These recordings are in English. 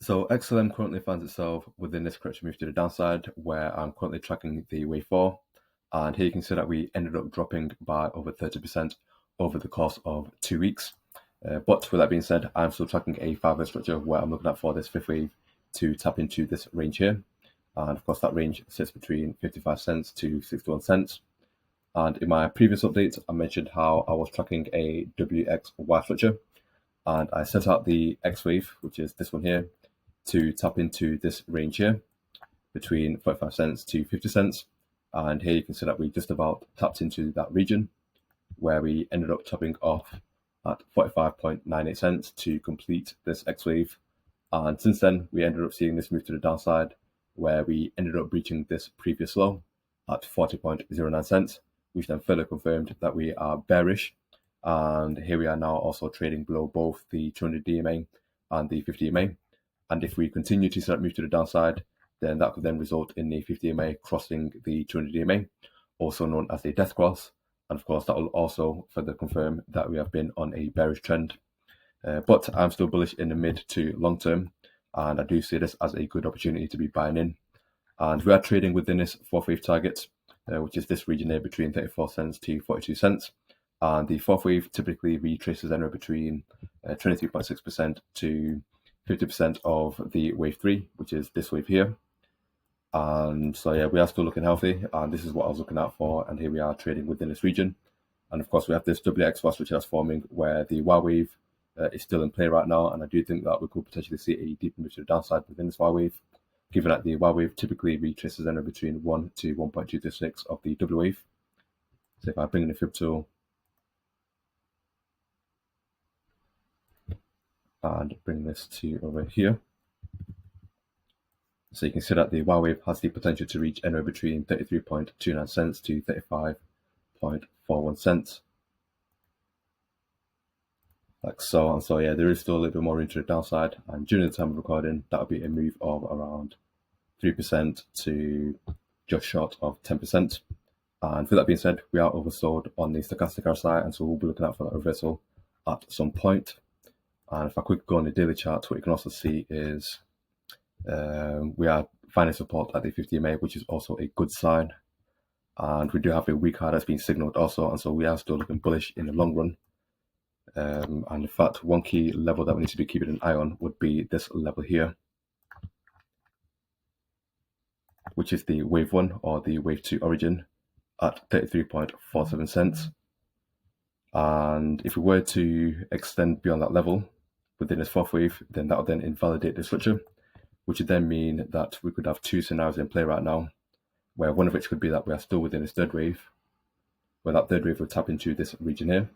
So XLM currently finds itself within this correction move to the downside, where I'm currently tracking the wave 4. And here you can see that we ended up dropping by over 30% over the course of 2 weeks. But with that being said, I'm still tracking a 5-hour structure where I'm looking at for this fifth wave to tap into this range here. And of course, that range sits between 55 cents to 61 cents. And in my previous update, I mentioned how I was tracking a WXY structure. And I set out the X wave, which is this one here, to tap into this range here between 45 cents to 50 cents. And here you can see that we just about tapped into that region where we ended up topping off at 45.98 cents to complete this X wave. And since then, we ended up seeing this move to the downside where we ended up breaching this previous low at 40.09 cents, which then further confirmed that we are bearish. And here we are now also trading below both the 200 DMA and the 50 EMA. And if we continue to see that move to the downside, then that could then result in the 50 EMA crossing the 200 DMA, also known as a death cross. And of course, that will also further confirm that we have been on a bearish trend. But I'm still bullish in the mid to long term, and I do see this as a good opportunity to be buying in. And we are trading within this fourth wave target, which is this region here between 34 cents to 42 cents. And the fourth wave typically retraces anywhere between 23.6% to 50% of the wave 3, which is this wave here. And so yeah, we are still looking healthy, and this is what I was looking out for. And here we are trading within this region. And of course, we have this WXY which is forming where the Y wave is still in play right now. And I do think that we could potentially see a deeper move to the downside within this Y wave, given that the Y wave typically retraces anywhere between 1 to 1.226 of the W wave. So if I bring in the fib tool and bring this to over here, so you can see that the Y wave has the potential to reach anywhere between 33.29 cents to 35.41 cents. Like so. And so yeah, there is still a little bit more room to the downside. And during the time of recording, that would be a move of around 3% to just short of 10%. And with that being said, we are oversold on the stochastic RSI, and so we'll be looking out for that reversal at some point. And if I quickly go on the daily chart, what you can also see is we are finding support at the 50 EMA, which is also a good sign. And we do have a weak high that's been signaled also, and so we are still looking bullish in the long run. And in fact, one key level that we need to be keeping an eye on would be this level here, which is the wave 1 or the wave 2 origin at 33.47 cents. And if we were to extend beyond that level within this fourth wave, then that would then invalidate the structure, which would then mean that we could have two scenarios in play right now, where one of which could be that we are still within this third wave, where that third wave will tap into this region here,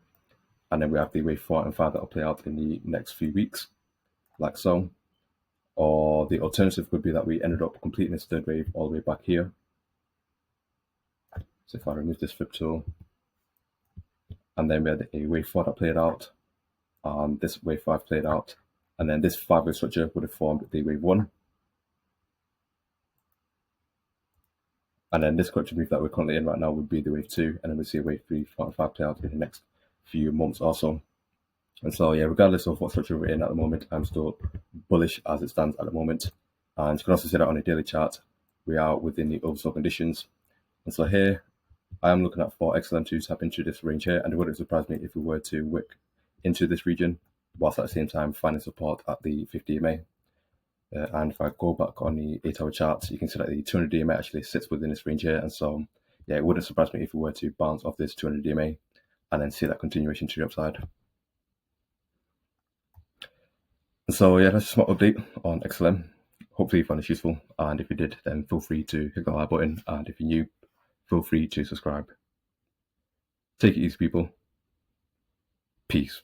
and then we have the wave 4 and 5 that will play out in the next few weeks, like so. Or the alternative could be that we ended up completing this third wave all the way back here. So if I remove this flip tool, and then we had a wave 4 that played out, and this wave 5 played out, and then this 5-wave structure would have formed the wave 1. And then this correction move that we're currently in right now would be the wave 2, and then we'll see a wave 3, 4, and 5 play out in the next few months also. And so yeah, regardless of what structure we're in at the moment, I'm still bullish as it stands at the moment. And you can also see that on a daily chart, we are within the oversold conditions. And so here, I am looking at for XLM to tap into this range here, and it wouldn't surprise me if we were to wick into this region, whilst at the same time finding support at the 50 EMA. And if I go back on the 8-hour chart, you can see that the 200 DMA actually sits within this range here. And so, yeah, it wouldn't surprise me if we were to bounce off this 200 DMA and then see that continuation to the upside. And so, yeah, that's just my update on XLM. Hopefully you found this useful. And if you did, then feel free to hit the like button. And if you're new, feel free to subscribe. Take it easy, people. Peace.